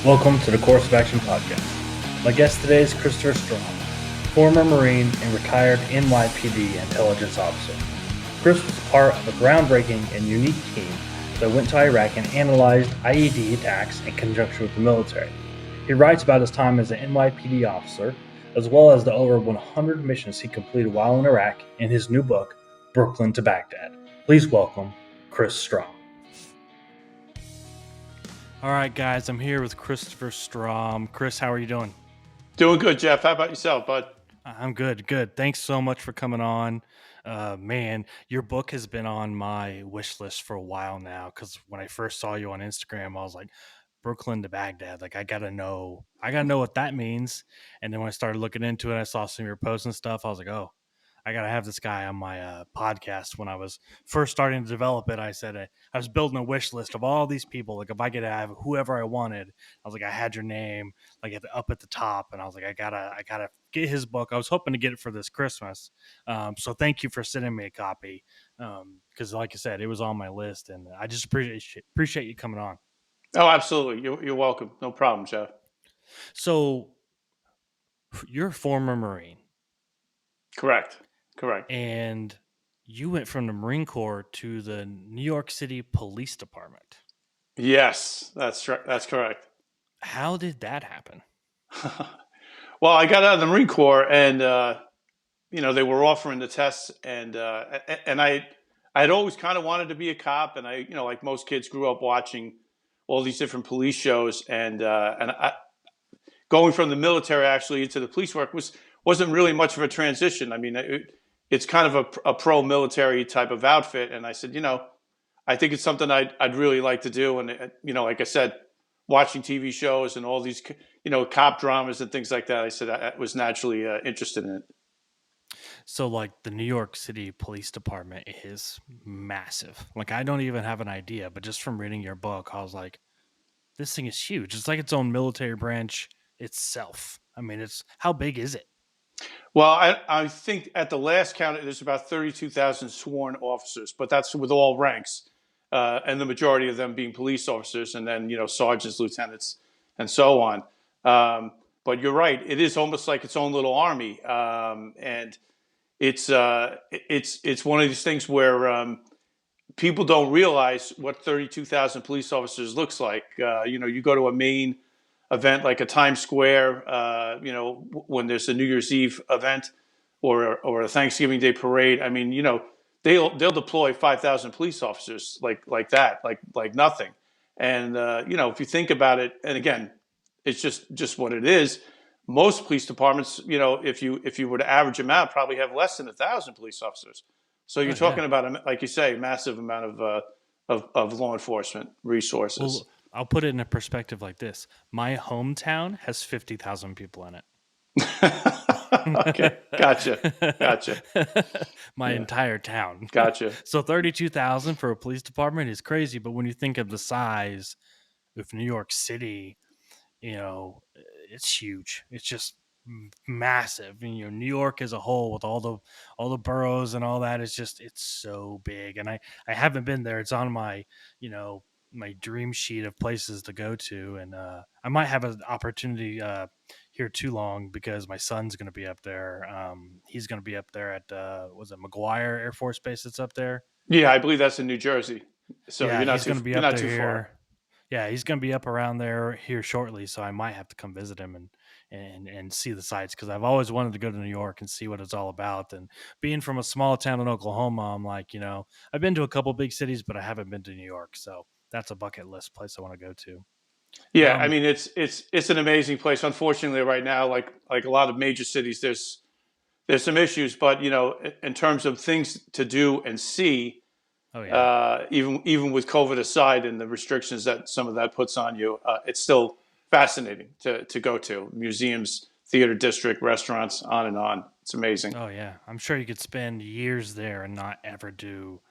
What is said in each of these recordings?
Welcome to the Course of Action podcast. My guest today is Christopher Strom, former Marine and retired NYPD intelligence officer. Chris was part of a groundbreaking and unique team that went to Iraq and analyzed IED attacks in conjunction with the military. He writes about his time as an NYPD officer, as well as the over 100 missions he completed while in Iraq in his new book, Brooklyn to Baghdad. Please welcome Chris Strom. All right, guys, I'm here with Christopher Strom. Chris, how are you doing? Doing good, Jeff. How about yourself, bud? I'm good. Thanks so much for coming on. Man, your book has been on my wish list for a while now, because when I first saw you on Instagram, I was like, Brooklyn to Baghdad. Like, I gotta know what that means. And then when I started looking into it, I saw some of your posts and stuff. I was like, oh, I gotta have this guy on my podcast. When I was first starting to develop it, I said I was building a wish list of all these people. Like, if I could have whoever I wanted, I was like, I had your name like up at the top, and I was like, I gotta get his book. I was hoping to get it for this Christmas. So thank you for sending me a copy. Because like I said, it was on my list, and I just appreciate you coming on. Oh, absolutely. You're welcome. No problem, Jeff. So you're a former Marine. Correct. And you went from the Marine Corps to the New York City Police Department. Yes, that's correct. How did that happen? Well, I got out of the Marine Corps, and they were offering the tests, and I had always kind of wanted to be a cop, and I, like most kids, grew up watching all these different police shows, and going from the military actually into the police work wasn't really much of a transition. I mean, it's kind of a pro-military type of outfit, and I said, I think it's something I'd really like to do, and like I said, watching TV shows and all these cop dramas and things like that, I said I was naturally interested in it. So, like, the New York City Police Department is massive. Like, I don't even have an idea, but just from reading your book, I was like, this thing is huge. It's like its own military branch itself. I mean, how big is it? Well, I think at the last count, there's about 32,000 sworn officers, but that's with all ranks, and the majority of them being police officers, and then sergeants, lieutenants, and so on. But you're right; it is almost like its own little army, and it's one of these things where people don't realize what 32,000 police officers looks like. You go to a main event like a Times Square, when there's a New Year's Eve event or a Thanksgiving Day parade. I mean, they'll deploy 5,000 police officers like that, like nothing. And if you think about it, and again, it's just what it is. Most police departments, if you were to average them out, probably have less than 1,000 police officers. So you're talking about, like you say, a massive amount of law enforcement resources. Well, I'll put it in a perspective like this. My hometown has 50,000 people in it. Okay, gotcha. My entire town. Gotcha. So 32,000 for a police department is crazy, but when you think of the size of New York City, it's huge. It's just massive. And, New York as a whole, with all the boroughs and all that, it's so big. And I haven't been there. It's on my my dream sheet of places to go to, and I might have an opportunity here too long, because my son's going to be up there. He's going to be up there at was it McGuire Air Force Base that's up there? Yeah, I believe that's in New Jersey. So yeah, you're not going to be up not there too far. Yeah, he's going to be up around there here shortly, so I might have to come visit him and see the sights, because I've always wanted to go to New York and see what it's all about. And being from a small town in Oklahoma, I'm like, I've been to a couple big cities, but I haven't been to New York, so that's a bucket list place I want to go to. Yeah, I mean, it's an amazing place. Unfortunately, right now, like a lot of major cities, there's some issues, but in terms of things to do and see, even with COVID aside and the restrictions that some of that puts on you, it's still fascinating to go to. Museums, theater district, restaurants, on and on. It's amazing. Oh yeah, I'm sure you could spend years there and not ever do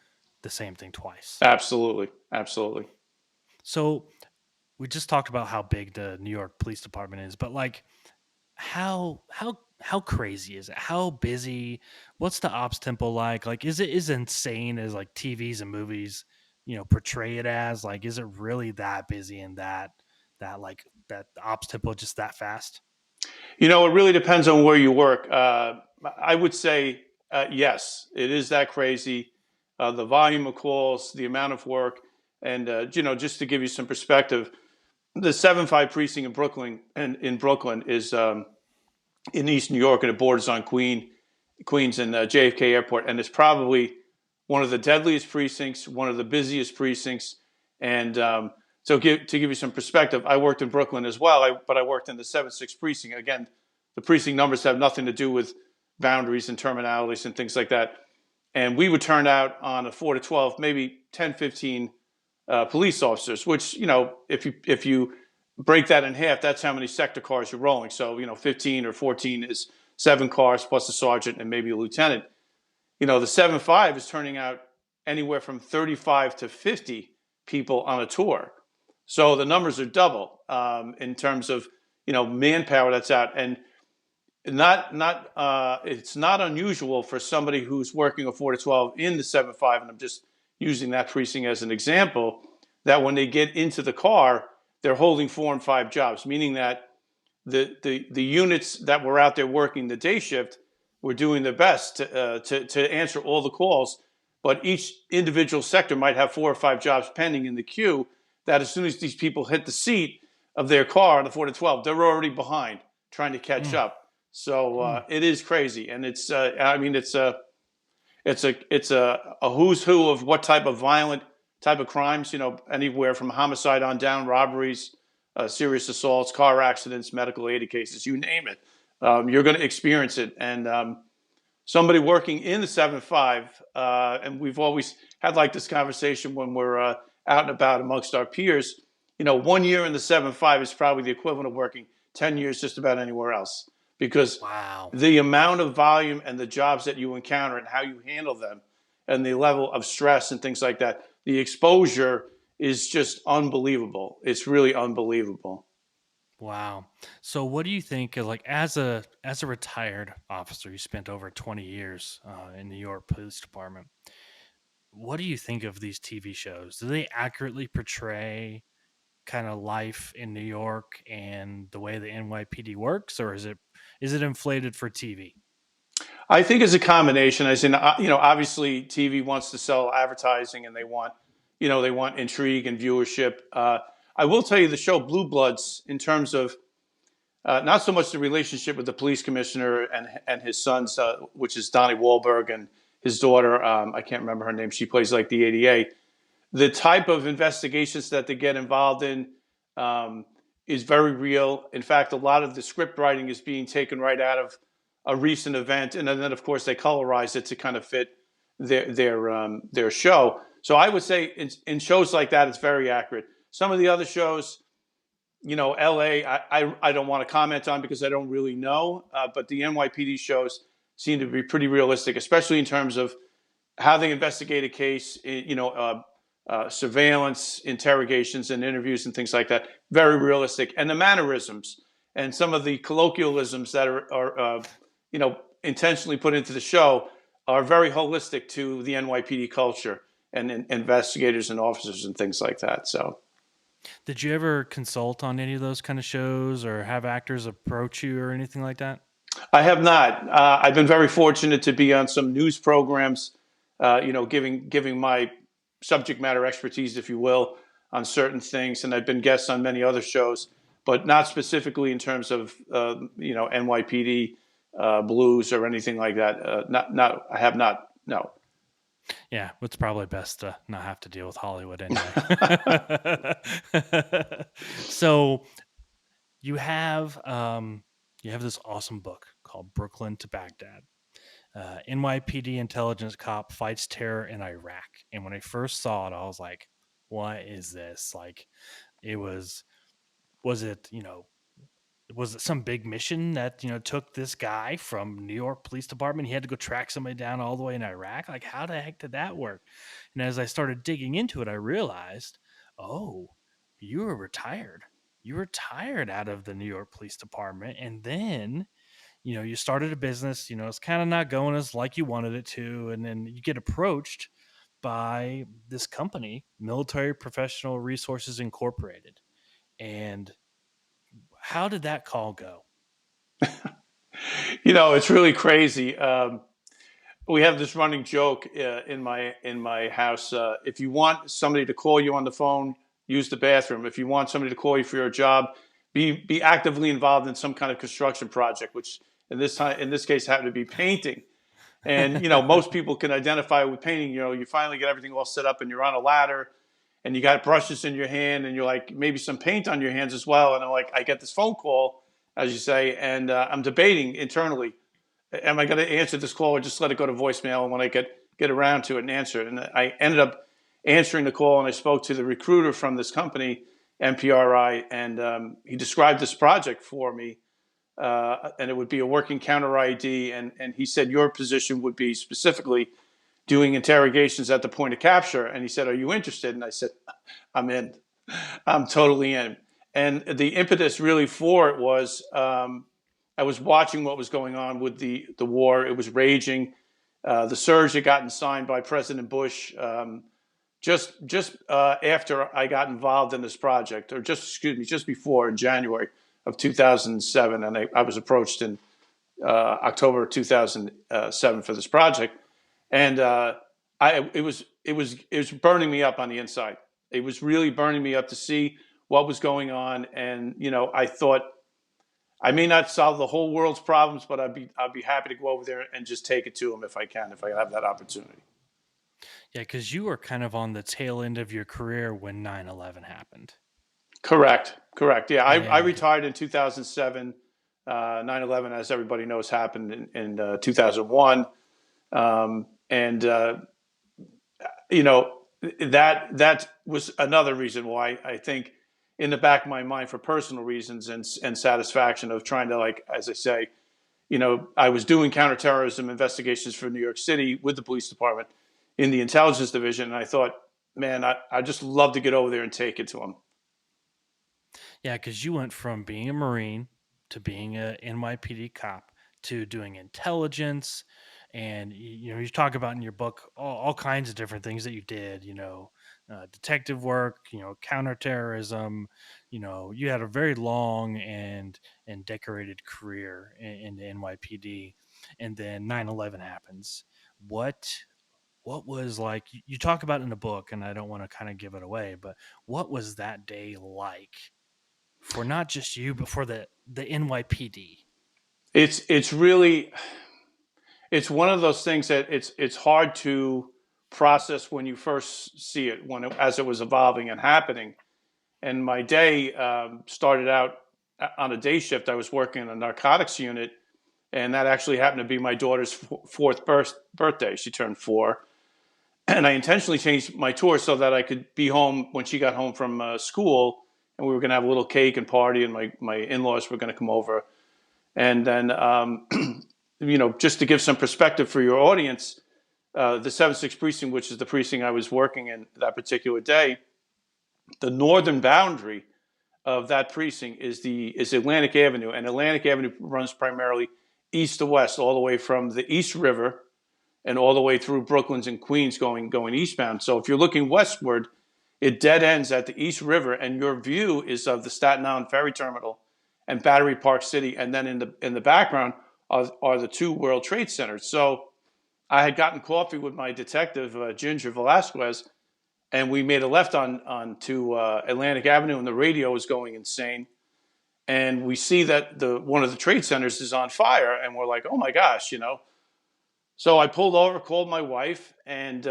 the same thing twice. Absolutely. So we just talked about how big the New York Police Department is, but like, how crazy is it? How busy? What's the ops tempo like? Like, is it as insane as like TVs and movies, portray it as? Like, is it really that busy and that like that the ops tempo just that fast? It really depends on where you work. I would say yes, it is that crazy. The volume of calls, the amount of work, and just to give you some perspective, the 7-5 precinct in Brooklyn and in Brooklyn is in East New York, and it borders on Queens and JFK Airport, and it's probably one of the deadliest precincts, one of the busiest precincts, and so to give you some perspective, I worked in Brooklyn as well, but I worked in the 7-6 precinct. Again, the precinct numbers have nothing to do with boundaries and terminalities and things like that. And we would turn out on a 4 to 12, maybe 10, 15 police officers, which, if you break that in half, that's how many sector cars you're rolling. So, 15 or 14 is 7 cars plus a sergeant and maybe a lieutenant. The 7-5 is turning out anywhere from 35 to 50 people on a tour. So the numbers are double in terms of manpower that's out, and it's not unusual for somebody who's working a 4 to 12 in the 7-5, and I'm just using that precinct as an example, that when they get into the car, they're holding 4 and 5 jobs, meaning that the units that were out there working the day shift were doing their best to answer all the calls, but each individual sector might have 4 or 5 jobs pending in the queue, that as soon as these people hit the seat of their car on the 4 to 12, they're already behind trying to catch Mm, up. So mm. it is crazy, and it's a who's who of what type of violent type of crimes. Anywhere from homicide on down, robberies, serious assaults, car accidents, medical aid cases, you name it. You're going to experience it, and somebody working in the 7-5, and we've always had like this conversation when we're out and about amongst our peers. 1 year in the 7-5 is probably the equivalent of working 10 years just about anywhere else, because Wow. the amount of volume and the jobs that you encounter and how you handle them and the level of stress and things like that, the exposure is just unbelievable. It's really unbelievable. Wow. So what do you think of, like, as a retired officer, you spent over 20 years in New York Police Department. What do you think of these TV shows? Do they accurately portray kind of life in New York and the way the NYPD works, or is it inflated for TV? I think it's a combination. As in, obviously TV wants to sell advertising, and they want intrigue and viewership. I will tell you the show Blue Bloods, in terms of not so much the relationship with the police commissioner and his sons, which is Donnie Wahlberg, and his daughter. I can't remember her name. She plays like the ADA. The type of investigations that they get involved in um, is very real. In fact, a lot of the script writing is being taken right out of a recent event, and then of course they colorize it to kind of fit their show. So I would say in shows like that, it's very accurate. Some of the other shows, LA, I don't want to comment on because I don't really know, but the NYPD shows seem to be pretty realistic, especially in terms of how they investigate a case, surveillance, interrogations, and interviews and things like that. Very realistic, and the mannerisms and some of the colloquialisms that are intentionally put into the show are very holistic to the NYPD culture and investigators and officers and things like that. So Did you ever consult on any of those kind of shows or have actors approach you or anything like that? I have not. I've been very fortunate to be on some news programs, giving my subject matter expertise, if you will, on certain things, and I've been guests on many other shows, but not specifically in terms of NYPD blues or anything like that. Not. I have not. No. Yeah, it's probably best to not have to deal with Hollywood anyway. So you have you have this awesome book called Brooklyn to Baghdad. NYPD Intelligence Cop fights terror in Iraq. And when I first saw it, I was like, "What is this?" Like, it was it was it some big mission that took this guy from New York Police Department? He had to go track somebody down all the way in Iraq. Like, how the heck did that work? And as I started digging into it, I realized, oh, you were retired. You retired out of the New York Police Department, and then you started a business. It's kind of not going as like you wanted it to, and then you get approached by this company, Military Professional Resources Incorporated, and How did that call go? It's really crazy. We have this running joke in my house. If you want somebody to call you on the phone, use the bathroom. If you want somebody to call you for your job, be actively involved in some kind of construction project, which in this case happened to be painting. And most people can identify with painting. You finally get everything all set up, and you're on a ladder, and you got brushes in your hand, and you're like maybe some paint on your hands as well. And I'm like, I get this phone call, as you say, and I'm debating internally: am I going to answer this call or just let it go to voicemail? And when I get around to it and answer it, and I ended up answering the call, and I spoke to the recruiter from this company, MPRI, and he described this project for me, and it would be a working counter ID. And he said your position would be specifically doing interrogations at the point of capture. And he said, "Are you interested?" And I said, "I'm in. I'm totally in." And the impetus really for it was I was watching what was going on with the war. It was raging. The surge had gotten signed by President Bush just after I got involved in this project, or just before, in January of 2007, and I was approached in October 2007 for this project, and it was burning me up on the inside. It was really burning me up to see what was going on, and I thought I may not solve the whole world's problems, but I'd be happy to go over there and just take it to them if I can, if I have that opportunity. Yeah, because you were kind of on the tail end of your career when 9/11 happened. Correct. Correct. Yeah, I And retired in 2007. 9/11, as everybody knows, happened in 2001. And you know that was another reason why I think, in the back of my mind, for personal reasons and satisfaction of trying to, like, as I say, I was doing counterterrorism investigations for New York City with the police department in the intelligence division, and I thought, man, I just love to get over there and take it to them. yeah, because you went from being a Marine to being a NYPD cop to doing intelligence, and you talk about in your book all kinds of different things that you did. Detective work, counterterrorism. You had a very long and decorated career in the NYPD, and then 9/11 happens. What what was like? You talk about it in the book, and I don't want to kind of give it away, but what was that day like? For not just you, but for the NYPD. It's really it's one of those things that it's hard to process when you first see it, as it was evolving and happening. And my day started out on a day shift. I was working in a narcotics unit, and that actually happened to be my daughter's fourth birthday. She turned 4, and I intentionally changed my tour so that I could be home when she got home from school, and we were going to have a little cake and party, and my in-laws were going to come over. And then, just to give some perspective for your audience, the 7-6 precinct, which is the precinct I was working in that particular day, the northern boundary of that precinct is Atlantic Avenue, and Atlantic Avenue runs primarily east to west, all the way from the East River and all the way through Brooklyn's and Queens, going eastbound. So if you're looking westward, it dead ends at the East River, and your view is of the Staten Island Ferry Terminal and Battery Park City, and then in the background are the two World Trade Centers. So I had gotten coffee with my detective, Ginger Velasquez, and we made a left on to Atlantic Avenue, and the radio was going insane. And we see that one of the trade centers is on fire, and we're like, "Oh my gosh!" So I pulled over, called my wife, and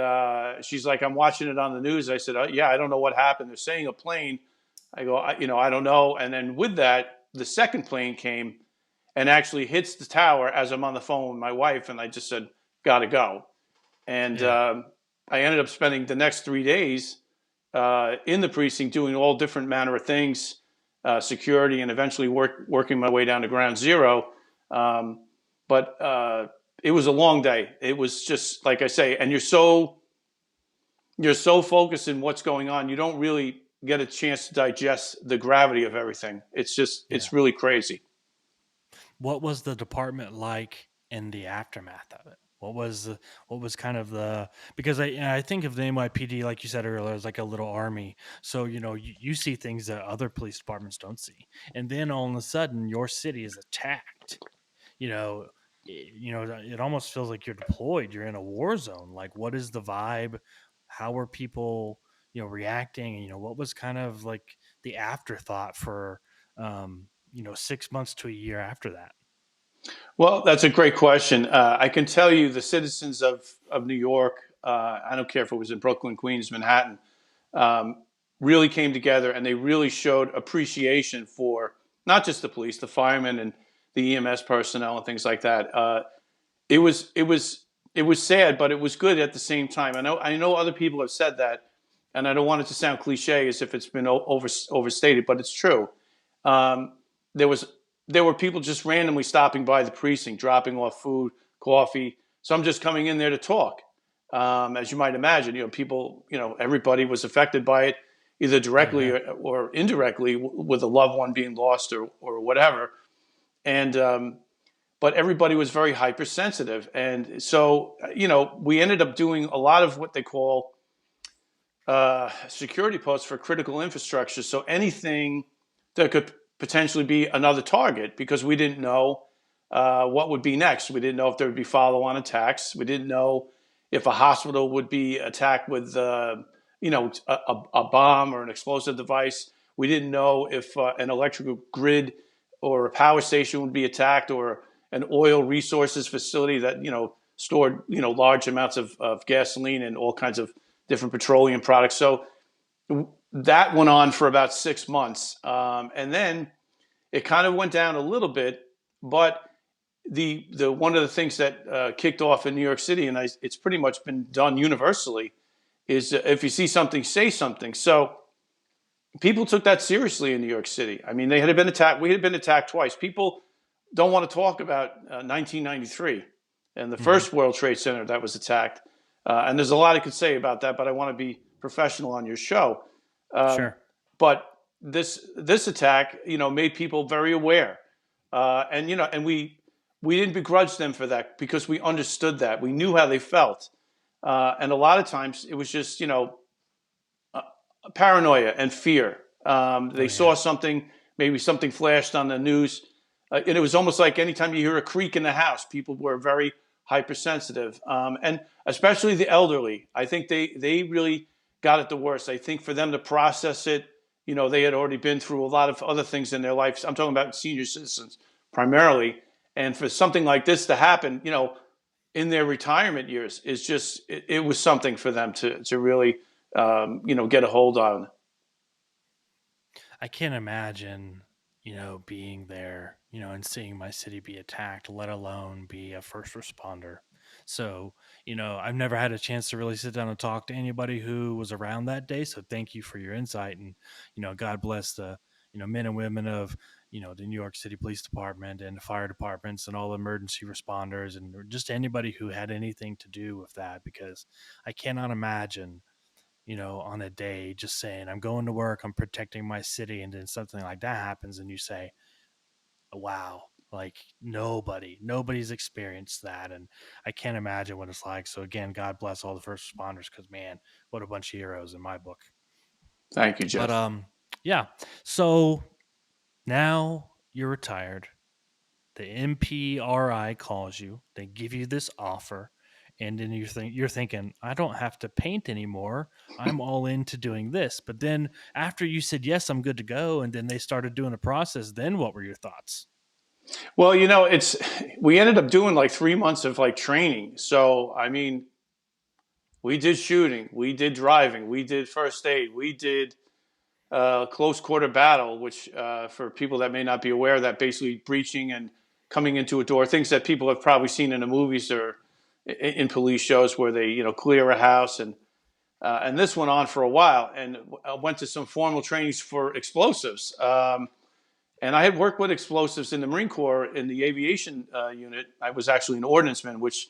she's like, "I'm watching it on the news." I said, "Yeah, I don't know what happened. They're saying a plane." I go, I don't know." And then with that, the second plane came and actually hits the tower as I'm on the phone with my wife, and I just said, "Gotta go." And Yeah. I ended up spending the next 3 days in the precinct doing all different manner of things, security, and eventually working my way down to ground zero. But it was a long day. It was just like I say, and you're so focused in what's going on, you don't really get a chance to digest the gravity of everything. Yeah. It's really crazy. What was the department like in the aftermath of it? What was kind of the, because I think of the NYPD, like you said earlier, as like a little army. So you see things that other police departments don't see, and then all of a sudden your city is attacked. You know, it almost feels like you're deployed. You're in a war zone. Like, what is the vibe? How are people reacting? And what was kind of like the afterthought for 6 months to a year after that? Well, that's a great question. I can tell you the citizens of New York, I don't care if it was in Brooklyn, Queens, Manhattan, um, really came together and they really showed appreciation for not just the police, the firemen and the EMS personnel and things like that. It was it was it was sad, but it was good at the same time. I know other people have said that, and I don't want it to sound cliche as if it's been overstated, but it's true. Um, there was there were people just randomly stopping by the precinct, dropping off food, coffee. Some just coming in there to talk. As you might imagine, people, everybody was affected by it, either Oh directly yeah. or indirectly, with a loved one being lost or whatever. And but everybody was very hypersensitive, and so we ended up doing a lot of what they call security posts for critical infrastructure. So anything that could potentially be another target, because we didn't know what would be next. We didn't know if there would be follow-on attacks. We didn't know if a hospital would be attacked with, a bomb or an explosive device. We didn't know if an electrical grid or a power station would be attacked, or an oil resources facility that stored large amounts of gasoline and all kinds of different petroleum products. So that went on for about 6 months, and then it kind of went down a little bit. But the one of the things that kicked off in New York City, and it's pretty much been done universally, is if you see something, say something. So people took that seriously in New York City. I mean, they had been attacked. We had been attacked twice. People don't want to talk about 1993 and the Hmm. first World Trade Center that was attacked. And there's a lot I could say about that, but I want to be professional on your show. Um, Sure. but this attack, made people very aware, and we didn't begrudge them for that because we understood that we knew how they felt, and a lot of times it was just paranoia and fear. Oh They saw yeah. something, maybe something flashed on the news, and it was almost like anytime you hear a creak in the house, people were very hypersensitive, and especially the elderly. I think they really got it the worst. I think for them to process it, they had already been through a lot of other things in their lives. I'm talking about senior citizens primarily, and for something like this to happen, in their retirement years, is just it was something for them to really get a hold on. I can't imagine, being there, and seeing my city be attacked, let alone be a first responder. So, I've never had a chance to really sit down and talk to anybody who was around that day. So thank you for your insight. And, God bless the, men and women of, the New York City Police Department and the fire departments and all the emergency responders and just anybody who had anything to do with that, because I cannot imagine on a day just saying, I'm going to work, I'm protecting my city, and then something like that happens and you say, wow, like nobody's experienced that. And I can't imagine what it's like. So again, God bless all the first responders, because man, what a bunch of heroes in my book. Thank you, But Jeff. yeah. So now you're retired. The MPRI calls you, they give you this offer, and then you're thinking, I don't have to paint anymore. I'm all into doing this. But then after you said yes, I'm good to go, and then they started doing a process, then what were your thoughts? Well, it's we ended up doing like 3 months of like training. So I mean, we did shooting, we did driving, we did first aid, we did close quarter battle, which for people that may not be aware, that basically breaching and coming into a door, things that people have probably seen in the movies or in police shows where they clear a house, and this went on for a while, and I went to some formal trainings for explosives. And I had worked with explosives in the Marine Corps in the aviation unit. I was actually an ordnanceman, which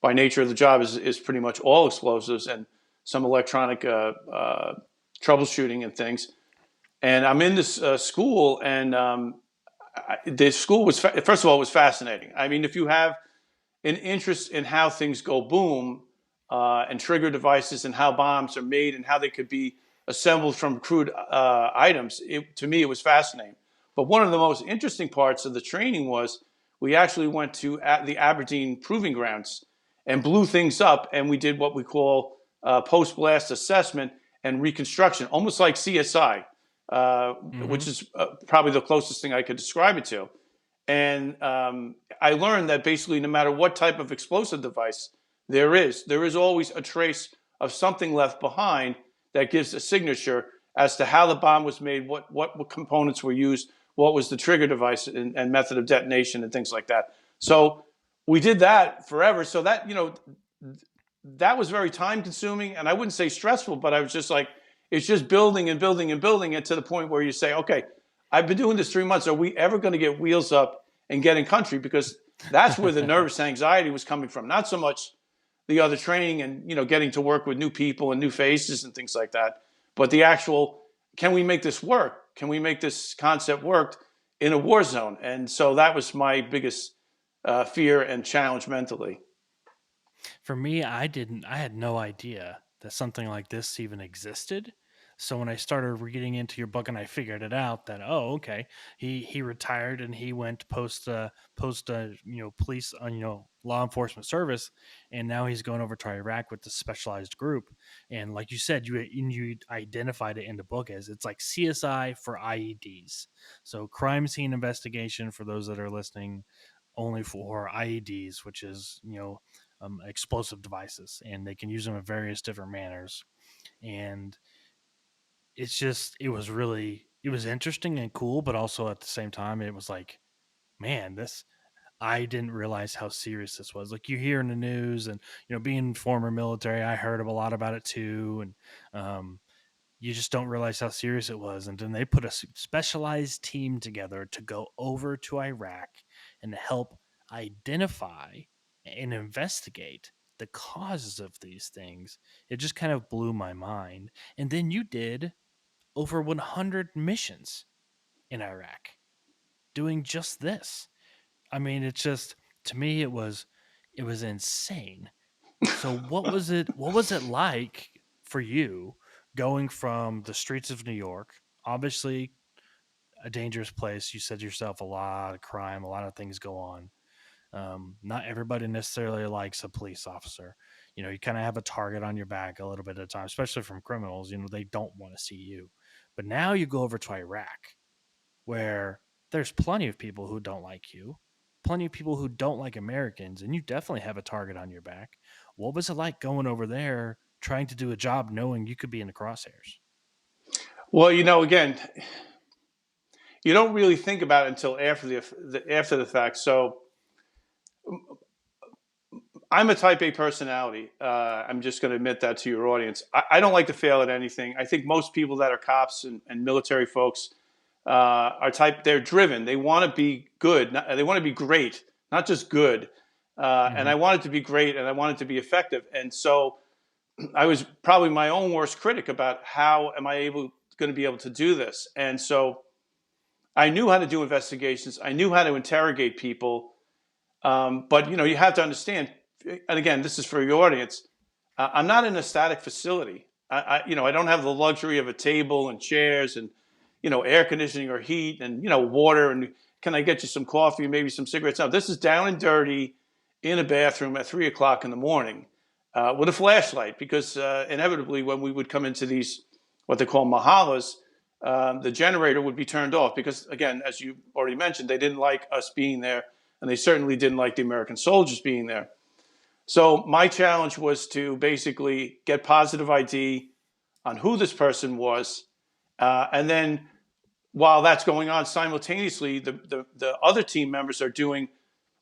by nature of the job is pretty much all explosives and some electronic troubleshooting and things. And I'm in this school, and the school was first of all, it was fascinating. I mean, if you have an interest in how things go boom, and trigger devices and how bombs are made and how they could be assembled from crude items. To me, it was fascinating. But one of the most interesting parts of the training was we actually went to the Aberdeen Proving Grounds and blew things up, and we did what we call post-blast assessment and reconstruction, almost like CSI, Mm-hmm. which is probably the closest thing I could describe it to. And I learned that basically, no matter what type of explosive device there is always a trace of something left behind that gives a signature as to how the bomb was made, what components were used, what was the trigger device and method of detonation and things like that. So we did that forever. So that, that was very time consuming, and I wouldn't say stressful, but I was just like, it's just building and building and building it to the point where you say, okay, I've been doing this 3 months. Are we ever going to get wheels up and get in country? Because that's where the nervous anxiety was coming from. Not so much the other training and, getting to work with new people and new faces and things like that, but the actual, can we make this work? Can we make this concept work in a war zone? And so that was my biggest fear and challenge mentally. For me, I had no idea that something like this even existed. So when I started reading into your book and I figured it out that, oh, okay, he retired and he went post police law enforcement service, and now he's going over to Iraq with the specialized group. And like you said, you identified it in the book as it's like CSI for IEDs. So crime scene investigation, for those that are listening, only for IEDs, which is explosive devices, and they can use them in various different manners. And it was interesting and cool, but also at the same time, it was like, man, this I didn't realize how serious this was. Like you hear in the news, and being former military, I heard a lot about it too, and you just don't realize how serious it was. And then they put a specialized team together to go over to Iraq and to help identify and investigate the causes of these things. It just kind of blew my mind. And then you did over 100 missions in Iraq doing just this. I mean, it's just, to me, it was insane. So what was it like for you going from the streets of New York, obviously a dangerous place. You said yourself, a lot of crime, a lot of things go on. Not everybody necessarily likes a police officer. You kind of have a target on your back a little bit at a time, especially from criminals. They don't want to see you. But now you go over to Iraq, where there's plenty of people who don't like you, plenty of people who don't like Americans, and you definitely have a target on your back. What was it like going over there, trying to do a job, knowing you could be in the crosshairs? Well, again, you don't really think about it until after the fact. So I'm a type A personality. I'm just going to admit that to your audience. I don't like to fail at anything. I think most people that are cops and military folks they're driven. They want to be good. They want to be great, not just good. And Mm-hmm. I wanted to be great and I wanted to be effective. And so I was probably my own worst critic about how am I going to be able to do this. And so I knew how to do investigations. I knew how to interrogate people. But you have to understand, and again, this is for your audience. I'm not in a static facility. I don't have the luxury of a table and chairs and air conditioning or heat and water and can I get you some coffee and maybe some cigarettes? No, this is down and dirty in a bathroom at 3 o'clock in the morning with a flashlight because inevitably when we would come into these what they call mahalas, the generator would be turned off because again, as you already mentioned, they didn't like us being there and they certainly didn't like the American soldiers being there. So my challenge was to basically get positive ID on who this person was, and then while that's going on simultaneously, the other team members are doing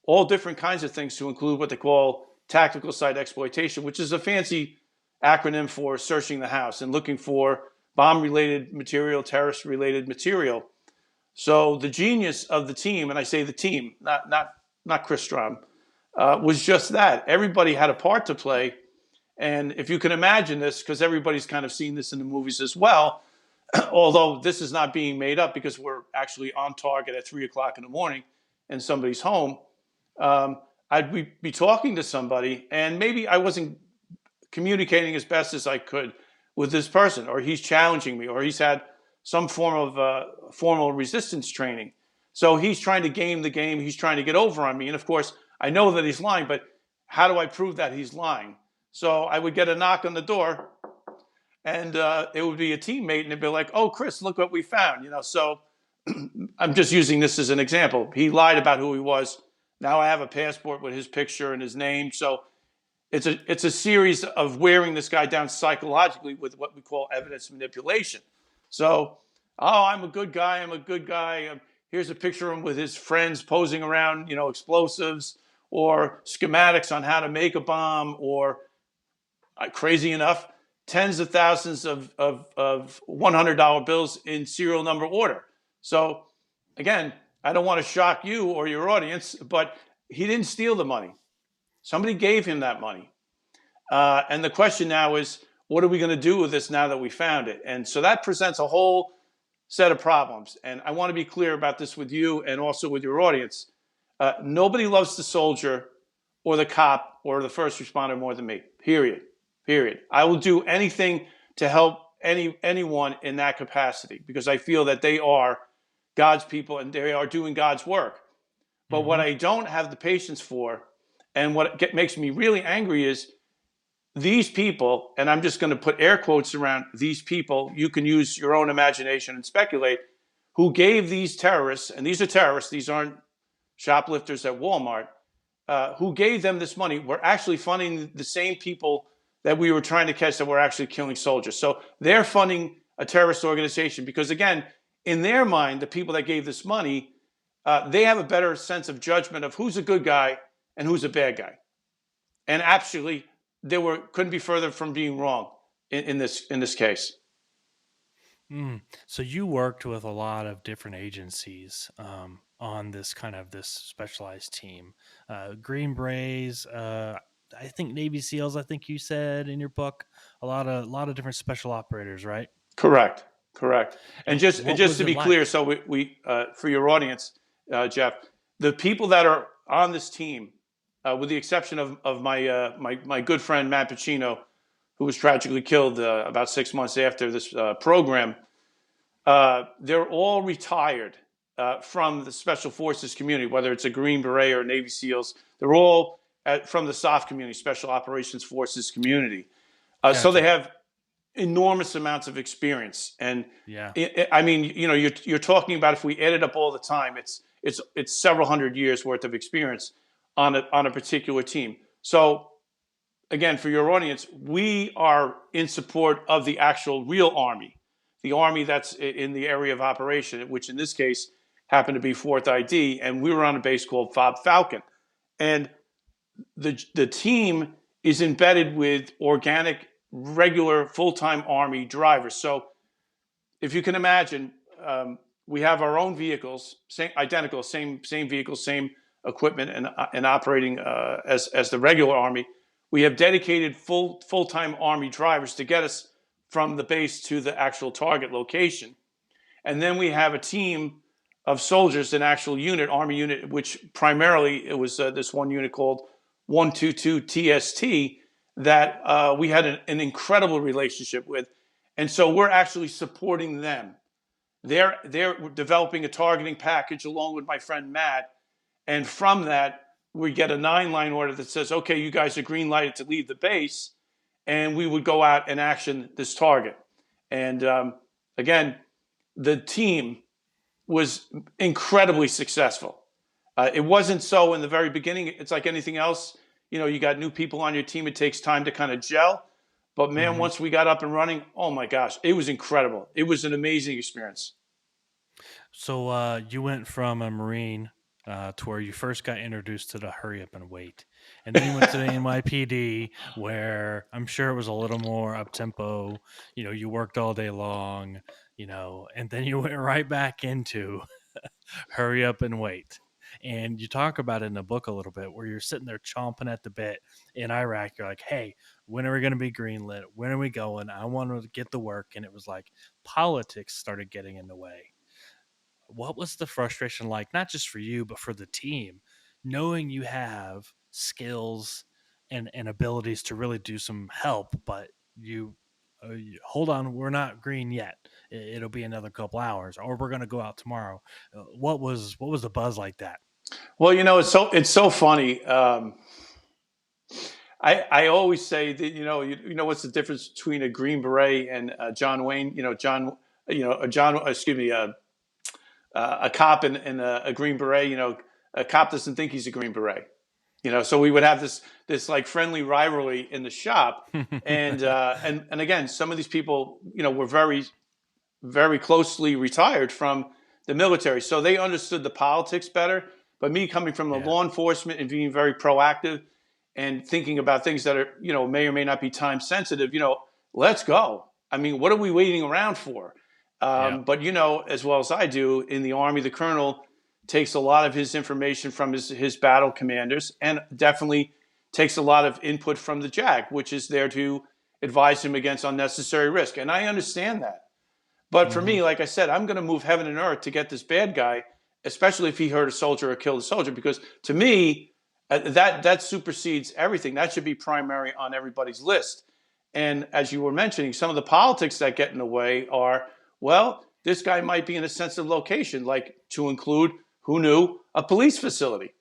all different kinds of things to include what they call tactical site exploitation, which is a fancy acronym for searching the house and looking for bomb-related material, terrorist-related material. So the genius of the team, and I say the team, not Chris Strom, was just that. Everybody had a part to play. And if you can imagine this, because everybody's kind of seen this in the movies as well, although this is not being made up because we're actually on target at 3 o'clock in the morning in somebody's home, I'd be talking to somebody, and maybe I wasn't communicating as best as I could with this person, or he's challenging me, or he's had some form of formal resistance training. So he's trying to game the game. He's trying to get over on me. And of course, I know that he's lying, but how do I prove that he's lying? So I would get a knock on the door, and it would be a teammate, and they'd be like, "Oh, Chris, look what we found." So I'm just using this as an example. He lied about who he was. Now I have a passport with his picture and his name. So it's a series of wearing this guy down psychologically with what we call evidence manipulation. So, oh, I'm a good guy. I'm a good guy. Here's a picture of him with his friends posing around, explosives or schematics on how to make a bomb, or crazy enough, tens of thousands of $100 bills in serial number order. So, again, I don't want to shock you or your audience, but he didn't steal the money. Somebody gave him that money. And the question now is, what are we going to do with this now that we found it? And so that presents a whole set of problems. And I want to be clear about this with you and also with your audience. Nobody loves the soldier or the cop or the first responder more than me, period. Period. I will do anything to help anyone in that capacity, because I feel that they are God's people and they are doing God's work. But what Hmm. I don't have the patience for, and what makes me really angry, is these people, and I'm just going to put air quotes around these people, you can use your own imagination and speculate, who gave these terrorists, and these are terrorists, these aren't shoplifters at Walmart, who gave them this money were actually funding the same people that we were trying to catch that were actually killing soldiers. So they're funding a terrorist organization because, again, in their mind, the people that gave this money, they have a better sense of judgment of who's a good guy and who's a bad guy. And actually, couldn't be further from being wrong in this case. Mm. So you worked with a lot of different agencies on this specialized team. Green Berets, I think Navy SEALs. I think you said in your book a lot of different special operators, right? Correct. Correct. And And what just was to it be clear, like? so we for your audience, Jeff, the people that are on this team, with the exception of my good friend Matt Pacino, who was tragically killed about 6 months after this program, they're all retired from the Special Forces community, whether it's a Green Beret or Navy SEALs. They're all from the SOF community, Special Operations Forces community. So they Gotcha. have enormous amounts of experience. And Yeah. I mean, you're talking about, if we added up all the time, it's several hundred years worth of experience on a particular team. So again, for your audience, we are in support of the actual real army, the army that's in the area of operation, which in this case happened to be Fourth ID, and we were on a base called Fob Falcon. And the team is embedded with organic, regular, full-time Army drivers. So if you can imagine, we have our own vehicles, identical, same vehicles, same equipment, and operating as the regular Army. We have dedicated full-time Army drivers to get us from the base to the actual target location. And then we have a team of soldiers, an actual unit, Army unit, which primarily it was this one unit called 122 TST that we had an incredible relationship with. And so we're actually supporting them. They're developing a targeting package along with my friend Matt. And from that, we get a 9-line order that says, okay, you guys are green lighted to leave the base. And we would go out and action this target. And again, the team was incredibly successful. It wasn't so in the very beginning. It's like anything else. You got new people on your team. It takes time to kind of gel. But man, Hmm. once we got up and running, oh my gosh, it was incredible. It was an amazing experience. So you went from a Marine to where you first got introduced to the hurry up and wait. And then you went to the NYPD where I'm sure it was a little more up tempo. You worked all day long, and then you went right back into hurry up and wait. And you talk about it in the book a little bit where you're sitting there chomping at the bit in Iraq. You're like, hey, when are we going to be greenlit? When are we going? I want to get the work. And it was like politics started getting in the way. What was the frustration like, not just for you, but for the team, knowing you have skills and abilities to really do some help, but hold on, we're not green yet. It'll be another couple hours, or we're going to go out tomorrow. What was the buzz like that? Well, it's so funny. I always say that you know what's the difference between a Green Beret and John Wayne? John, excuse me, a cop and a Green Beret. A cop doesn't think he's a Green Beret. So we would have this like friendly rivalry in the shop, and again, some of these people were very very closely retired from the military, so they understood the politics better. But me coming from the Yeah. law enforcement and being very proactive and thinking about things that are may or may not be time sensitive, let's go. I mean, what are we waiting around for? Yeah. But as well as I do, in the Army, the colonel takes a lot of his information from his battle commanders, and definitely takes a lot of input from the JAG, which is there to advise him against unnecessary risk. And I understand that. But for Hmm. me, like I said, I'm going to move heaven and earth to get this bad guy, especially if he hurt a soldier or killed a soldier, because to me, that supersedes everything. That should be primary on everybody's list. And as you were mentioning, some of the politics that get in the way are, well, this guy might be in a sensitive location, like to include, who knew, a police facility.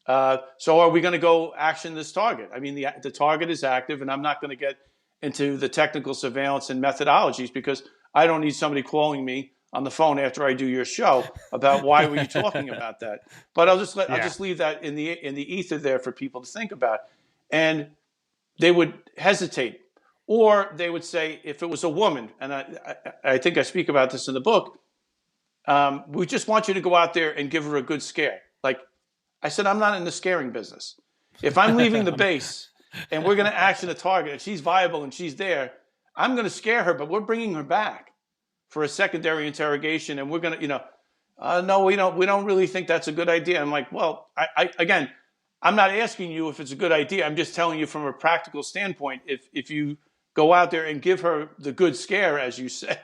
So are we going to go action this target? I mean, the target is active, and I'm not going to get into the technical surveillance and methodologies, because I don't need somebody calling me on the phone after I do your show about why were you talking about that. But I'll Yeah. just leave that in the ether there for people to think about. And they would hesitate, or they would say, if it was a woman, and I think I speak about this in the book, we just want you to go out there and give her a good scare. Like I said, I'm not in the scaring business. If I'm leaving the base and we're going to action a target, if she's viable and she's there, I'm going to scare her, but we're bringing her back for a secondary interrogation, and we're going to, no, we don't really think that's a good idea. I'm like, well, again, I'm not asking you if it's a good idea. I'm just telling you from a practical standpoint, if you go out there and give her the good scare, as you say,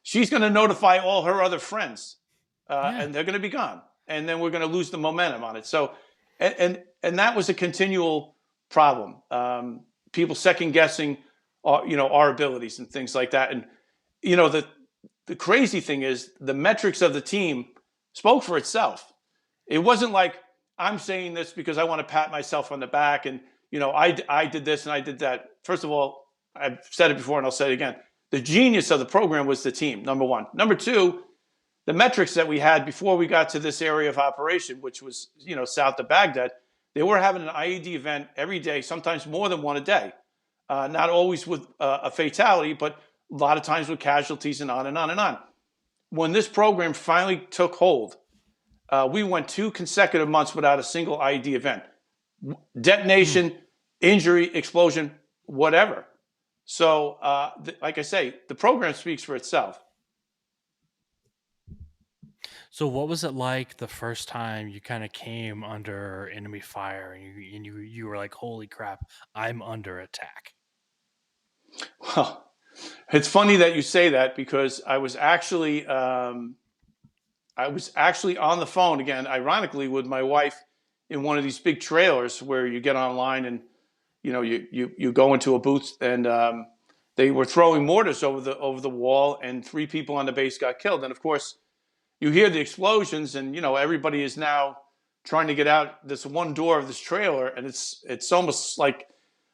she's going to notify all her other friends, Yeah. and they're going to be gone, and then we're going to lose the momentum on it. So, and that was a continual problem. People second guessing, our abilities and things like that. And the crazy thing is the metrics of the team spoke for itself. It wasn't like I'm saying this because I want to pat myself on the back and I did this and I did that. First of all, I've said it before and I'll say it again. The genius of the program was the team, number one. Number two, the metrics that we had before we got to this area of operation, which was south of Baghdad, they were having an IED event every day, sometimes more than one a day. Not always with a fatality, but a lot of times with casualties and on and on and on. When this program finally took hold, we went 2 consecutive months without a single IED event. Hmm. Detonation, injury, explosion, whatever. So, like I say, the program speaks for itself. So what was it like the first time you kind of came under enemy fire and you were like, "Holy crap, I'm under attack." Well, it's funny that you say that, because I was actually on the phone again, ironically, with my wife in one of these big trailers where you get online and you go into a booth, and they were throwing mortars over the wall, and 3 people on the base got killed. And of course, you hear the explosions, and everybody is now trying to get out this one door of this trailer, and it's almost like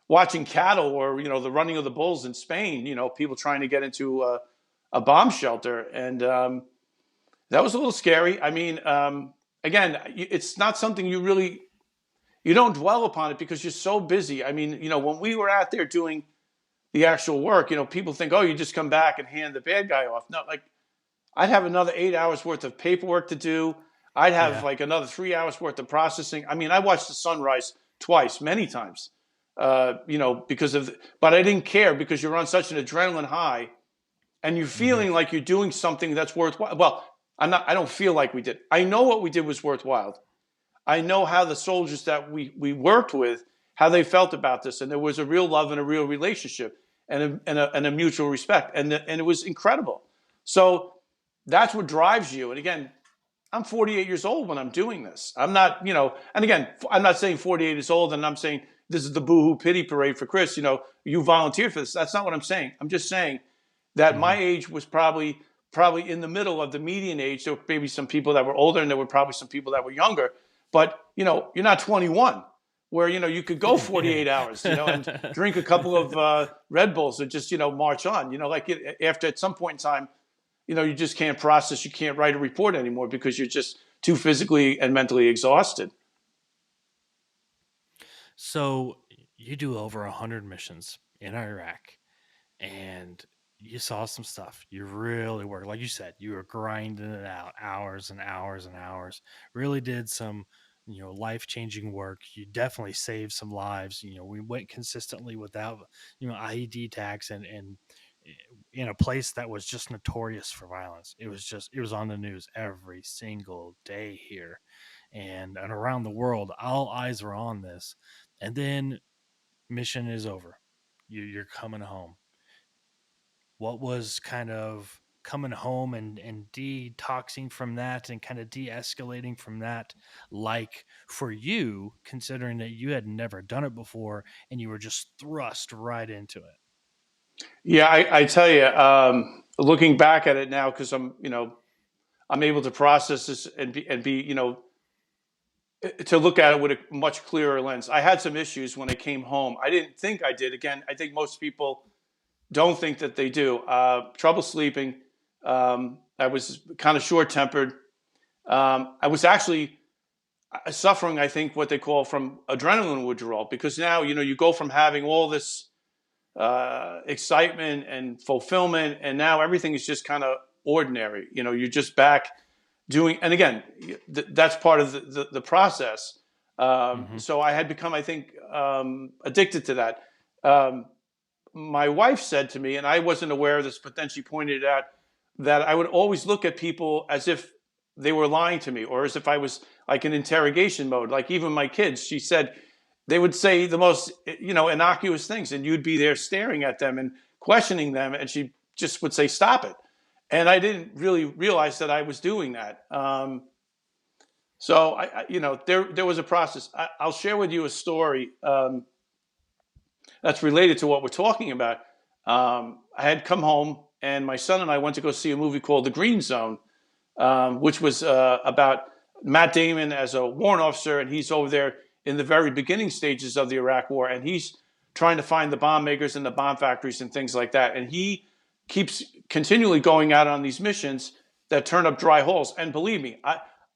watching cattle, or the running of the bulls in Spain. People trying to get into a bomb shelter, and that was a little scary. I mean, again, it's not something you don't dwell upon it because you're so busy. I mean, when we were out there doing the actual work, people think, oh, you just come back and hand the bad guy off. No, like I'd have another 8 hours worth of paperwork to do. I'd have Yeah. like another 3 hours worth of processing. I mean, I watched the sunrise twice, many times, because but I didn't care, because you're on such an adrenaline high, and you're Hmm. feeling like you're doing something that's worthwhile. Well, I don't feel like we did. I know what we did was worthwhile. I know how the soldiers that we worked with, how they felt about this, and there was a real love and a real relationship, and a mutual respect, and it was incredible. So that's what drives you. And again, I'm 48 years old when I'm doing this. I'm not, and again, I'm not saying 48 is old and I'm saying this is the boohoo pity parade for Chris. You volunteered for this. That's not what I'm saying. I'm just saying that my Mhm. age was probably in the middle of the median age. There were maybe some people that were older and there were probably some people that were younger. But, you're not 21 where, you could go 48 hours, and drink a couple of Red Bulls and just, march on, after at some point in time, you just can't process, you can't write a report anymore because you're just too physically and mentally exhausted. So you do over 100 missions in Iraq, and you saw some stuff. You really worked, like you said, you were grinding it out hours and hours and hours. Really did some, life changing work. You definitely saved some lives. We went consistently without, IED tags, and in a place that was just notorious for violence. It was on the news every single day here, and around the world. All eyes were on this, and then mission is over. You're coming home. What was kind of coming home and detoxing from that and kind of de-escalating from that like for you, considering that you had never done it before and you were just thrust right into it? Yeah, I tell you, looking back at it now, because I'm able to process this and be to look at it with a much clearer lens. I had some issues when I came home. I didn't think I did. Again, I think most people don't think that they do. Trouble sleeping. I was kind of short tempered. I was actually suffering, I think, what they call from adrenaline withdrawal, because now, you go from having all this excitement and fulfillment, and now everything is just kind of ordinary. You're just back doing, and again, that's part of the process. Hmm. So I had become, I think, addicted to that. Um, my wife said to me, and I wasn't aware of this, but then she pointed out that I would always look at people as if they were lying to me, or as if I was like in interrogation mode. Like even my kids, she said, they would say the most, innocuous things, and you'd be there staring at them and questioning them, and she just would say, "Stop it." And I didn't really realize that I was doing that. So there was a process. I'll share with you a story that's related to what we're talking about. I had come home, and my son and I went to go see a movie called The Green Zone, which was about Matt Damon as a warrant officer, and he's over there in the very beginning stages of the Iraq War, and he's trying to find the bomb makers and the bomb factories and things like that. And he keeps continually going out on these missions that turn up dry holes. And believe me,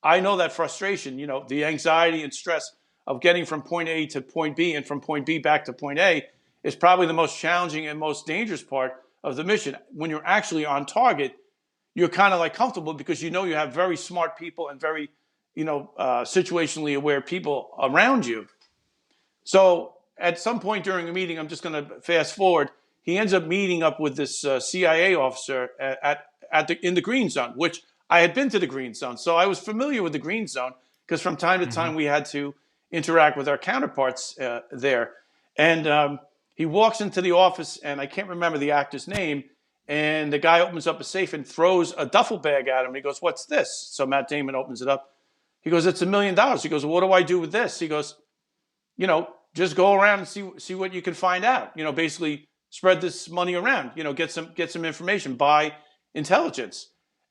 I know that frustration, the anxiety and stress of getting from point A to point B and from point B back to point A is probably the most challenging and most dangerous part of the mission. When you're actually on target, you're kind of like comfortable because you have very smart people and very, situationally aware people around you. So at some point during the meeting, I'm just going to fast forward. He ends up meeting up with this CIA officer in the Green Zone, which I had been to the Green Zone, so I was familiar with the Green Zone because from time to Hmm. time we had to interact with our counterparts there. And he walks into the office, and I can't remember the actor's name. And the guy opens up a safe and throws a duffel bag at him. He goes, "What's this?" So Matt Damon opens it up. He goes, "It's $1 million." He goes, "What do I do with this?" He goes, just go around and see what you can find out. Basically spread this money around. Get some information, buy intelligence.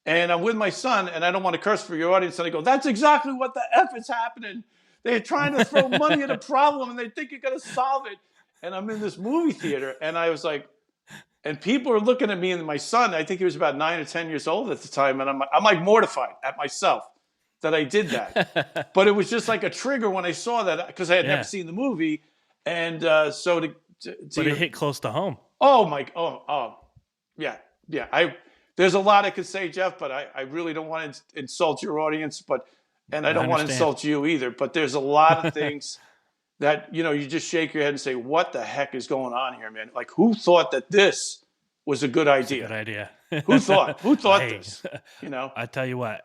And I'm with my son, and I don't want to curse for your audience. And I go, "That's exactly what the f is happening. They're trying to throw money at a problem, and they think you're gonna solve it." And I'm in this movie theater, and I was like, and people are looking at me and my son. I think he was about 9 or 10 years old at the time, and I'm like mortified at myself that I did that. But it was just like a trigger when I saw that because I had never Yeah, seen the movie, and so to but it your hit close to home. oh yeah, yeah. There's a lot I could say, Jeff, but I really don't want to insult your audience, and I I don't want to understand. insult you either. But there's a lot of things that you just shake your head and say, "What the heck is going on here, man? Like, who thought that this was a good It's a good idea? idea. Who thought? Who Well, thought hey, this? You know?" I tell you what,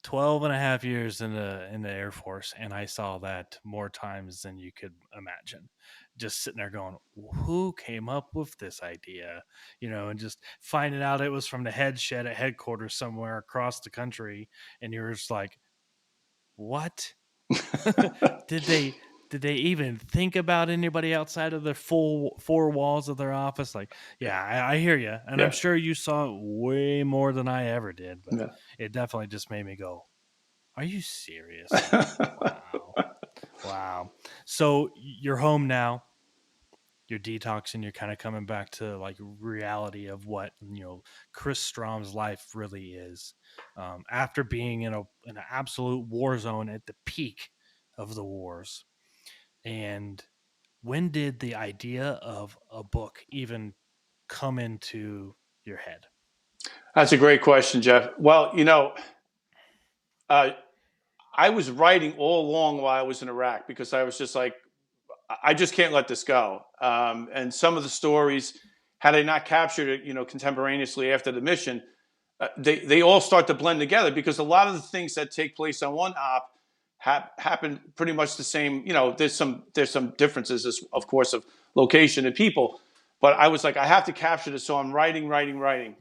12 and a half years in the Air Force, and I saw that more times than you could imagine. just sitting there going, who came up with this idea? And just finding out it was from the head shed at headquarters somewhere across the country. And you're just like, what? did they did they even think about anybody outside of the full four walls of their office? Like, yeah, I hear you, and I'm Yeah. sure you saw way more than I ever did, but Yeah. it definitely just made me go, "Are you serious?" Like, wow, wow. So you're home now. You're detoxing. You're kind of coming back to like reality of what Chris Strom's life really is. After being in an absolute war zone at the peak of the wars. And when did the idea of a book even come into your head? That's a great question, Jeff. Well, uh, I was writing all along while I was in Iraq because I was just like, I just can't let this go. And some of the stories, had I not captured it, contemporaneously after the mission, they all start to blend together because a lot of the things that take place on one op happen pretty much the same. There's some differences, of course, of location and people. But I was like, I have to capture this, so I'm writing, writing, writing.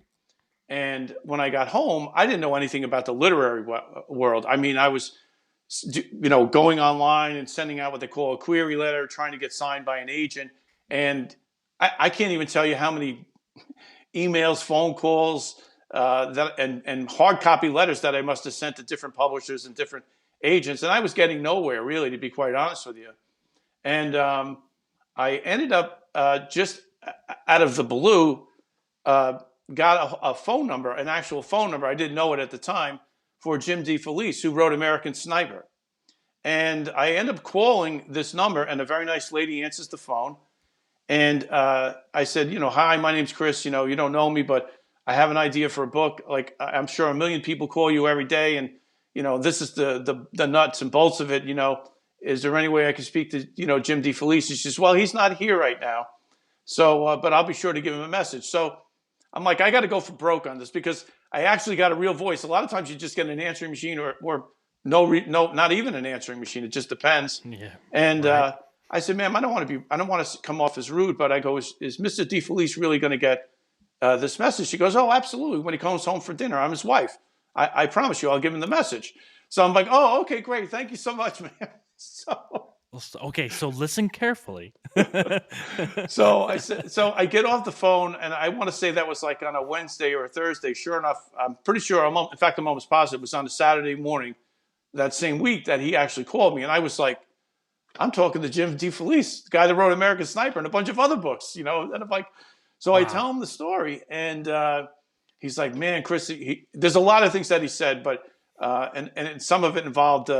And when I got home, I didn't know anything about the literary world. I mean, I was, going online and sending out what they call a query letter, trying to get signed by an agent. And I can't even tell you how many emails, phone calls, and hard copy letters that I must have sent to different publishers and different agents. And I was getting nowhere, really, to be quite honest with you. And I ended up just out of the blue, uh, got a phone number, an actual phone number. I didn't know it at the time, for Jim DeFelice, who wrote American Sniper. And I end up calling this number, and a very nice lady answers the phone. And I said, hi, my name's Chris. You don't know me, but I have an idea for a book. Like, I'm sure a million people call you every day, and this is the nuts and bolts of it. Is there any way I can speak to Jim DeFelice? She says, well, he's not here right now, so but I'll be sure to give him a message. So I'm like, I got to go for broke on this because I actually got a real voice. A lot of times you just get an answering machine or no, not even an answering machine. It just depends. Yeah, And right. I said, ma'am, I don't want to come off as rude, but I go, is Mr. DeFelice really going to get this message? She goes, oh, absolutely. When he comes home for dinner, I'm his wife. I promise you, I'll give him the message. So I'm like, oh, okay, great. Thank you so much, ma'am. Okay, so listen carefully. So I get off the phone, and I want to say that was like on a Wednesday or a Thursday. Sure enough, I'm pretty sure. In fact, I'm almost positive it was on a Saturday morning that same week that he actually called me, and I was like, I'm talking to Jim DeFelice, the guy that wrote American Sniper and a bunch of other books, And I'm like, so I Wow. tell him the story, and he's like, man, Chris, there's a lot of things that he said, but and some of it involved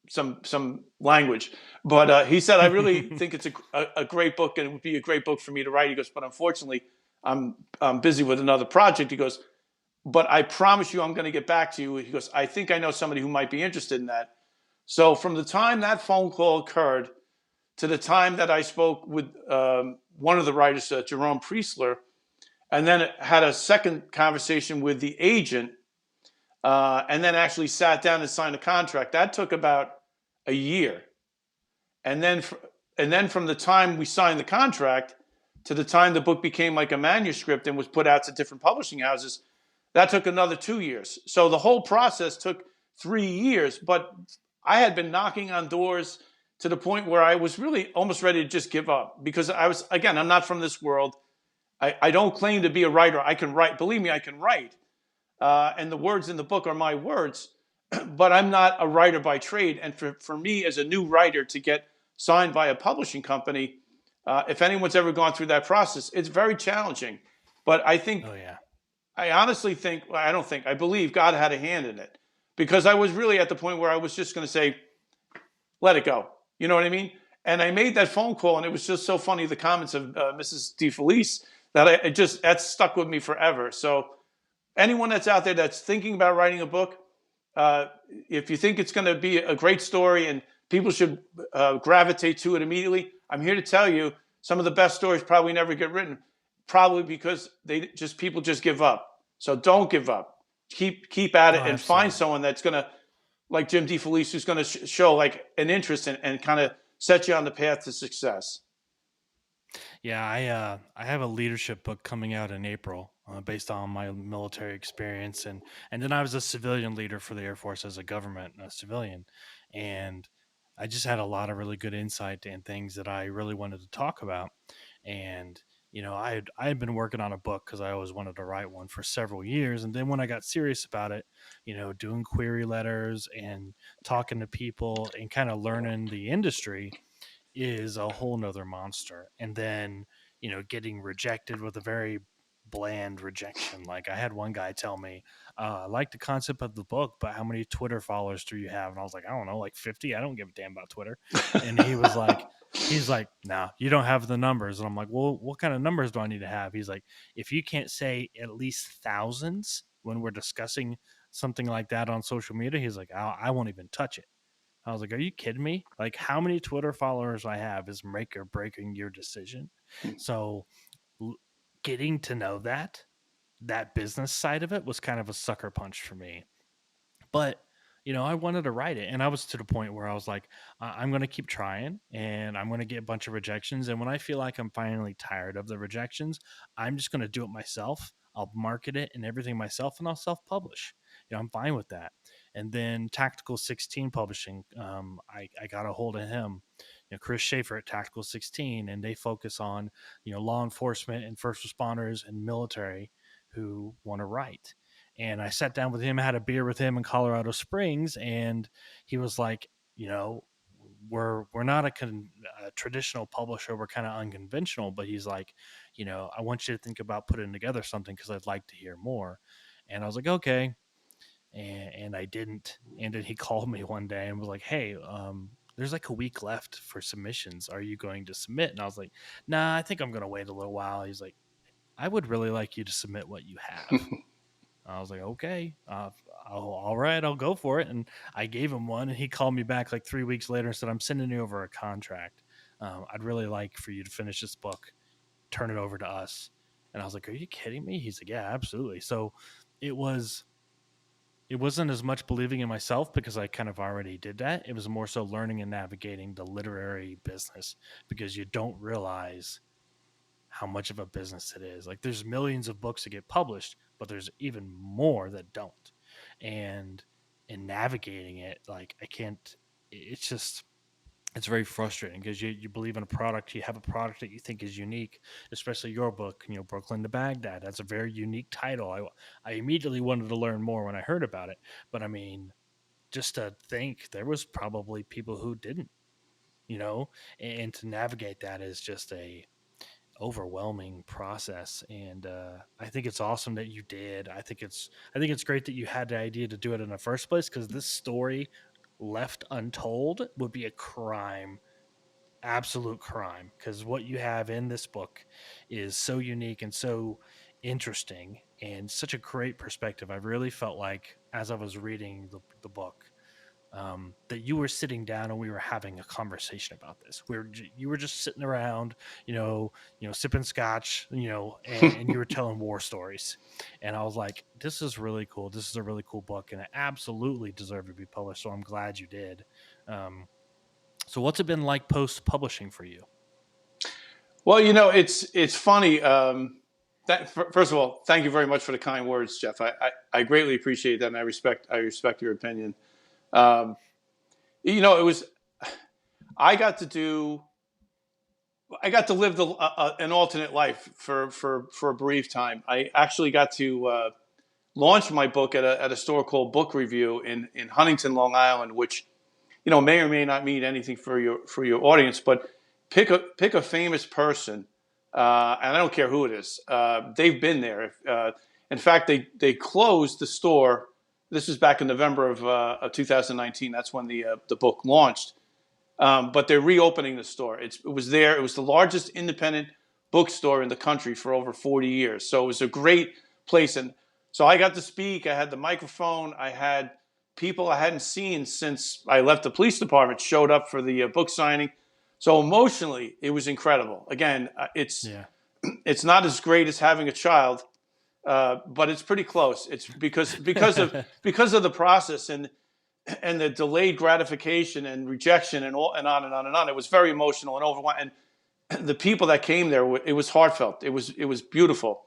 some language. But he said, I really think it's a great book, and it would be a great book for me to write. He goes, but unfortunately, I'm busy with another project. He goes, but I promise you, I'm going to get back to you. He goes, I think I know somebody who might be interested in that. So from the time that phone call occurred to the time that I spoke with one of the writers, Jerome Priestler, and then had a second conversation with the agent, and then actually sat down and signed a contract, that took about a year. And then from the time we signed the contract to the time the book became like a manuscript and was put out to different publishing houses, that took another 2 years. So the whole process took 3 years, but I had been knocking on doors to the point where I was really almost ready to just give up because again, I'm not from this world. I don't claim to be a writer. I can write. Believe me, I can write. And the words in the book are my words, but I'm not a writer by trade. And for me as a new writer to get signed by a publishing company, if anyone's ever gone through that process, it's very challenging. But Oh yeah. I honestly think, well, I don't think, I believe God had a hand in it because I was really at the point where I was just going to say, let it go. You know what I mean? And I made that phone call, and it was just so funny, the comments of Mrs. DeFelice, that that's stuck with me forever. So anyone that's out there that's thinking about writing a book, if you think it's going to be a great story and people should gravitate to it immediately, I'm here to tell you some of the best stories probably never get written, probably because people just give up. So don't give up. Keep at Oh, it and find absolutely. someone that's going to, like Jim DeFelice, who's going to show like an interest and kind of set you on the path to success. Yeah, I have a leadership book coming out in April, based on my military experience, and then I was a civilian leader for the Air Force as a government civilian, and I just had a lot of really good insight and things that I really wanted to talk about. And I had been working on a book because I always wanted to write one for several years, and then when I got serious about it, doing query letters and talking to people and kind of learning the industry is a whole nother monster. And then, getting rejected with a very bland rejection. Like I had one guy tell me, I like the concept of the book, but how many Twitter followers do you have? And I was like, I don't know, like 50. I don't give a damn about Twitter. And he's like, nah, you don't have the numbers. And I'm like, well, what kind of numbers do I need to have? He's like, if you can't say at least thousands when we're discussing something like that on social media, he's like, I won't even touch it. I was like, "Are you kidding me? Like, how many Twitter followers I have is make or breaking your decision." So, l- getting to know that business side of it was kind of a sucker punch for me. But, I wanted to write it. And I was to the point where I was like, I'm going to keep trying and I'm going to get a bunch of rejections. And when I feel like I'm finally tired of the rejections, I'm just going to do it myself. I'll market it and everything myself and I'll self publish. I'm fine with that. And then Tactical 16 Publishing, I got a hold of him, Chris Schaefer at Tactical 16, and they focus on, law enforcement and first responders and military who want to write. And I sat down with him, had a beer with him in Colorado Springs, and he was like, you know, we're not a traditional publisher. We're kind of unconventional, but he's like, I want you to think about putting together something because I'd like to hear more. And I was like, okay, and I didn't. And then he called me one day and was like, hey, there's like a week left for submissions. Are you going to submit? And I was like, nah, I think I'm going to wait a little while. He's like, I would really like you to submit what you have. I was like, okay, all right, I'll go for it. And I gave him one, and he called me back like 3 weeks later and said, I'm sending you over a contract. I'd really like for you to finish this book, turn it over to us. And I was like, are you kidding me? He's like, yeah, absolutely. So it was. It wasn't as much believing in myself because I kind of already did that. It was more so learning and navigating the literary business because you don't realize how much of a business it is. Like there's millions of books that get published, but there's even more that don't. And in navigating it, like I can't it's just it's very frustrating because you believe in a product, you have a product that you think is unique, especially your book, Brooklyn to Baghdad. That's a very unique title. I immediately wanted to learn more when I heard about it. But I mean, just to think there was probably people who didn't, and to navigate that is just a overwhelming process. And I think it's awesome that you did. I think it's great that you had the idea to do it in the first place because this story left untold would be a crime, absolute crime, because what you have in this book is so unique and so interesting and such a great perspective. I really felt like as I was reading the book, that you were sitting down and we were having a conversation about this. You were just sitting around, sipping scotch, and you were telling war stories. And I was like, this is really cool. This is a really cool book, and it absolutely deserved to be published. So I'm glad you did. So what's it been like post publishing for you? Well, it's funny. First of all, thank you very much for the kind words, Jeff. I greatly appreciate that, and I respect your opinion. Um, it was I got to do I got to live an alternate life for a brief time. I actually got to launch my book at a store called Book Review in Huntington, Long Island, which may or may not mean anything for your audience, but pick a famous person, and I don't care who it is. They've been there. In fact, they closed the store. This was back in November of 2019. That's when the book launched. But they're reopening the store. It was there. It was the largest independent bookstore in the country for over 40 years. So it was a great place. And so I got to speak. I had the microphone. I had people I hadn't seen since I left the police department showed up for the book signing. So emotionally, it was incredible. Again, Yeah. it's not as great as having a child, but it's pretty close. It's because of the process and the delayed gratification and rejection and on and on and on. It was very emotional and overwhelming. the people that came there, it was heartfelt. It was beautiful.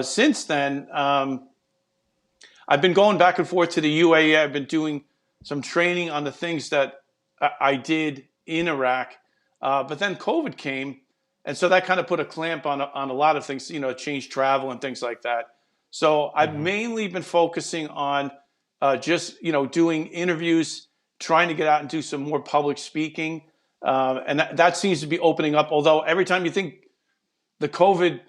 Since then, I've been going back and forth to the UAE. I've been doing some training on the things that I did in Iraq, but then COVID came, and so that kind of put a clamp on a lot of things. Changed travel and things like that. So I've Mm-hmm. mainly been focusing on just doing interviews, trying to get out and do some more public speaking, and that seems to be opening up. Although every time you think the COVID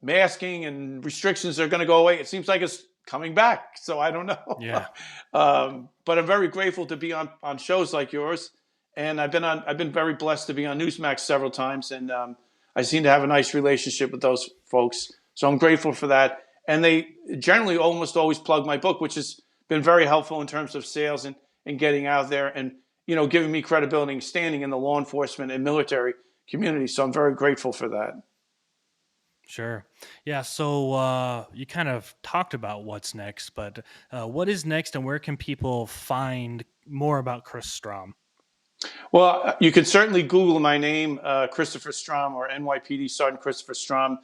masking and restrictions are going to go away, it seems like it's coming back. So I don't know. Yeah. But I'm very grateful to be on shows like yours, and I've been very blessed to be on Newsmax several times, and I seem to have a nice relationship with those folks. So I'm grateful for that. And they generally almost always plug my book, which has been very helpful in terms of sales and getting out there and giving me credibility and standing in the law enforcement and military community. So I'm very grateful for that. Sure. Yeah. So you kind of talked about what's next, but what is next, and where can people find more about Chris Strom? Well, you can certainly Google my name, Christopher Strom, or NYPD Sergeant Christopher Strom.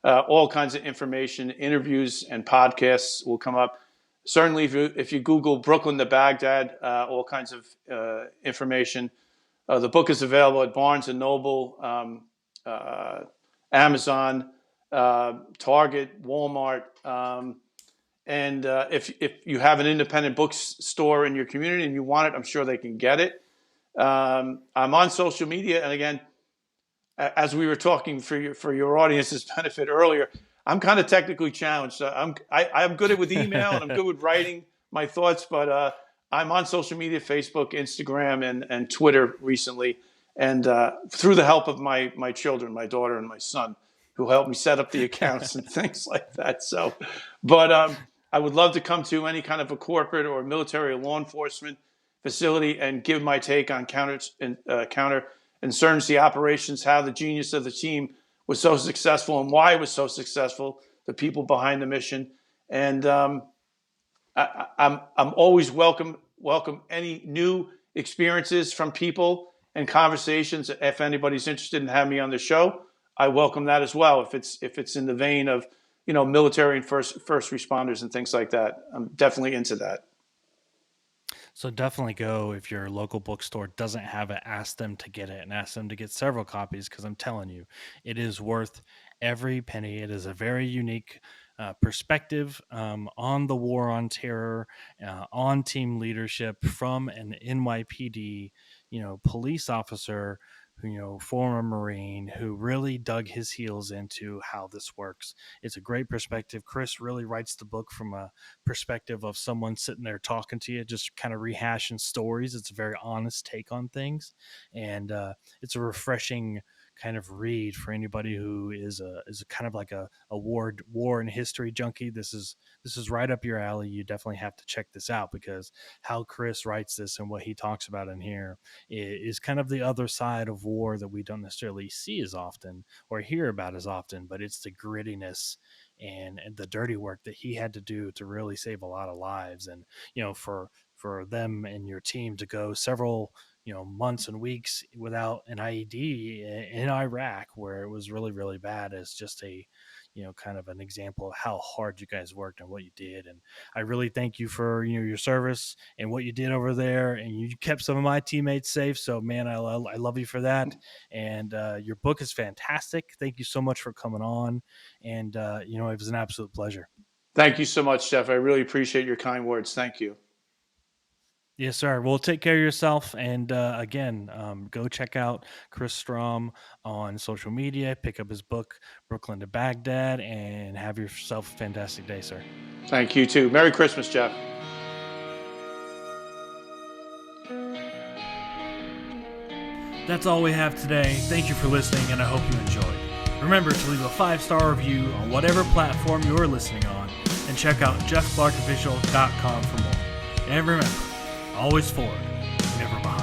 All kinds of information, interviews, and podcasts will come up. Certainly, if you Google Brooklyn to Baghdad, all kinds of information. The book is available at Barnes and Noble, Amazon, Target, Walmart, and if you have an independent bookstore in your community and you want it, I'm sure they can get it. I'm on social media, and again, as we were talking for your audience's benefit earlier, I'm kind of technically challenged. I'm good with email and I'm good with writing my thoughts, but I'm on social media, Facebook, Instagram, and Twitter recently, and through the help of my children, my daughter and my son, who helped me set up the accounts and things like that. So, but I would love to come to any kind of a corporate or military or law enforcement facility and give my take on counterinsurgency operations, how the genius of the team was so successful and why it was so successful, the people behind the mission. And I'm always welcome any new experiences from people and conversations. If anybody's interested in having me on the show, I welcome that as well. If it's in the vein of military and first responders and things like that, I'm definitely into that. So definitely go, if your local bookstore doesn't have it, ask them to get it and ask them to get several copies, because I'm telling you, it is worth every penny. It is a very unique perspective on the war on terror, on team leadership from an NYPD, police officer who, former Marine, who really dug his heels into how this works. It's a great perspective. Chris really writes the book from a perspective of someone sitting there talking to you, just kind of rehashing stories. It's a very honest take on things, and it's a refreshing kind of read for anybody who is a kind of like a war and history junkie. This is right up your alley. You definitely have to check this out, because how Chris writes this and what he talks about in here is kind of the other side of war that we don't necessarily see as often or hear about as often, but it's the grittiness and the dirty work that he had to do to really save a lot of lives. And for them and your team to go several months and weeks without an IED in Iraq, where it was really, really bad, is just a kind of an example of how hard you guys worked and what you did. And I really thank you for your service and what you did over there, and you kept some of my teammates safe. So man, I love you for that. And your book is fantastic. Thank you so much for coming on, and it was an absolute pleasure. Thank you so much, Jeff. I really appreciate your kind words. Thank you. Yes, sir. Well, take care of yourself. And again, go check out Chris Strom on social media, pick up his book, Brooklyn to Baghdad, and have yourself a fantastic day, sir. Thank you too. Merry Christmas, Jeff. That's all we have today. Thank you for listening, and I hope you enjoyed. Remember to leave a 5-star review on whatever platform you're listening on, and check out jeffclarkofficial.com for more. And remember, always forward, never behind.